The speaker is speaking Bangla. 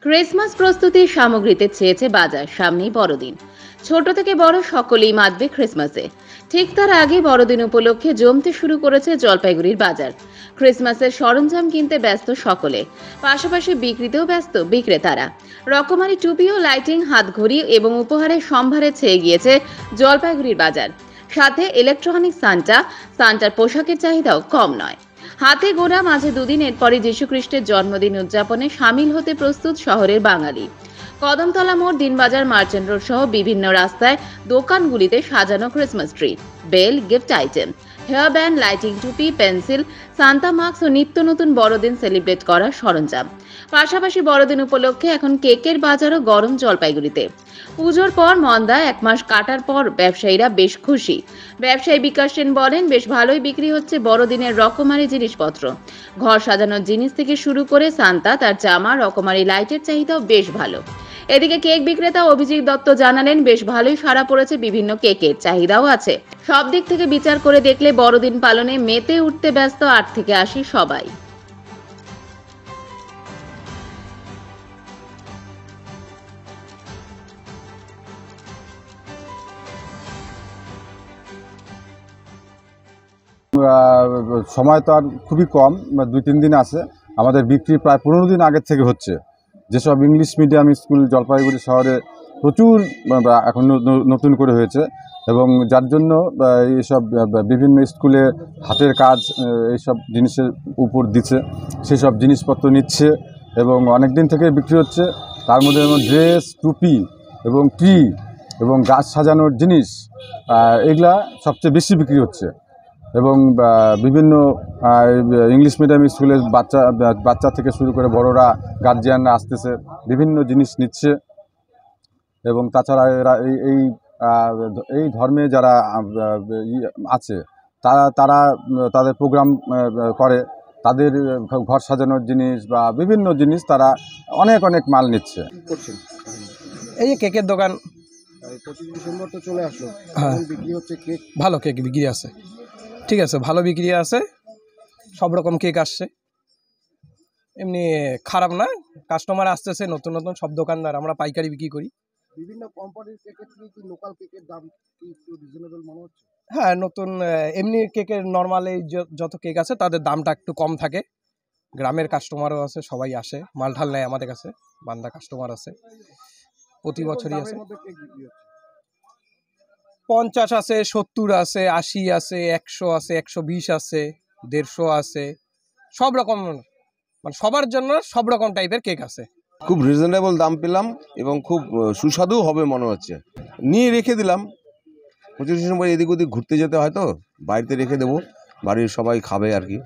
ক্রিসমাস প্রস্তুতির সামগ্রীতে চেয়েছে বাজার, সামনেই বড়দিন। ছোট থেকে বড় সকলেই মাতবে ক্রিসমাসে। ঠিক তার আগে বড়দিন উপলক্ষে জমতে শুরু করেছে জলপাইগুড়ির বাজার। ক্রিসমাসের সরঞ্জাম কিনতে ব্যস্ত সকলে, পাশাপাশি বিক্রিতেও ব্যস্ত বিক্রেতারা। রকমারি টুপি ও লাইটিং, হাতঘড়ি এবং উপহারের সম্ভারে ছেয়ে গিয়েছে জলপাইগুড়ির বাজার। সাথে ইলেকট্রনিক সান্টার পোশাকের চাহিদাও কম নয়। হাতে গোনা মাঝে দুদিন, এরপরই যীশুখ্রিস্টের জন্মদিন উদযাপনে সামিল হতে প্রস্তুত শহরের বাঙালি। কদমতলা মোড়, দিনবাজার, মার্চেন্ট রোড সহ বিভিন্ন রাস্তায় দোকানগুলিতে সাজানো Christmas tree, bell, gift item, hair band, lighting, টুপি, পেন্সিল, সান্তা মাস্ক ও নিত্য নতুন বড়দিন সেলিব্রেট করার সরঞ্জাম। পাশাপাশি বড়দিন উপলক্ষে এখন কেকের বাজারও গরম জলপাইগুড়িতে। পুজোর পর মন্দা, এক মাস কাটার পর ব্যবসায়ীরা বেশ খুশি। ব্যবসায়ী বিকাশ সেন বলেন, বেশ ভালোই বিক্রি হচ্ছে বড়দিনের রকমারি জিনিসপত্র। ঘর সাজানোর জিনিস থেকে শুরু করে সান্তা, তার জামা, রকমারি লাইটের চাহিদাও বেশ ভালো। এদিকে কেক বিক্রেতা অভিজিৎ দত্ত জানালেন, বেশ ভালোই সাড়া পড়েছে বিভিন্ন কেকের, চাহিদাও আছে। সব দিক থেকে বিচার করে দেখলে বড়দিন পালনে মেতে উঠতে ব্যস্ত 8 থেকে 80 সবাই। সময় তো আর খুবই কম, 2-3 দিন আছে। আমাদের বিক্রি প্রায় 15 দিন আগের থেকে হচ্ছে। যেসব ইংলিশ মিডিয়াম স্কুল জলপাইগুড়ি শহরে প্রচুর এখন নতুন করে হয়েছে, এবং যার জন্য এইসব বিভিন্ন স্কুলে হাতের কাজ এইসব জিনিসের উপর দিচ্ছে, সেসব জিনিসপত্র নিচ্ছে এবং অনেক দিন থেকে বিক্রি হচ্ছে। তার মধ্যে যেমন ড্রেস, টুপি এবং ট্রি এবং গাছ সাজানোর জিনিস, এগুলা সবচেয়ে বেশি বিক্রি হচ্ছে। এবং বিভিন্ন ইংলিশ মিডিয়াম স্কুলের বাচ্চা থেকে শুরু করে বড়রা, গার্জিয়ানরা আসতেছে, বিভিন্ন জিনিস নিচ্ছে। এবং তাছাড়া এরা এই ধর্মে যারা আছে তারা তাদের প্রোগ্রাম করে, তাদের ঘর সাজানোর জিনিস বা বিভিন্ন জিনিস তারা অনেক মাল নিচ্ছে। এই যে কেকের দোকান, 25 ডিসেম্বর তো চলে আসলো, হ্যাঁ বিক্রি হচ্ছে কেক, ভালো কেক বিক্রি আছে, ঠিক আছে, ভালো বিক্রি আছে, সব রকম কেক আসছে, এমনি খারাপ না, কাস্টমার আসতেছে নতুন নতুন, সব দোকানদার, আমরা পাইকারি বিক্রি করি। বিভিন্ন কোম্পানির কেকের থেকে কি লোকাল কেকের দাম কি একটু রিজনেবল মনে হচ্ছে? হ্যাঁ, নতুন এমনি কেকের নর্মাল এই যত কেক আছে তাদের দামটা একটু কম থাকে। গ্রামের কাস্টমারও আছে, সবাই আসে, মালঠাল নেয় আমাদের কাছে, বান্দা কাস্টমার আছে, প্রতি বছরই আছে। 50 আছে, 70 আছে, 80 আছে, 100 আছে, 120 আছে, 150 আছে, সব রকম, মানে সবার জন্য সব রকম টাইপের কেক আছে। খুব রিজনেবল দাম পেলাম এবং খুব সুস্বাদু হবে মনে হচ্ছে। নিয়ে রেখে দিলাম, 25 ডিসেম্বর এদিক ওদিক ঘুরতে যেতে হয়, তো বাড়িতে রেখে দেবো, বাড়ির সবাই খাবে আর কি।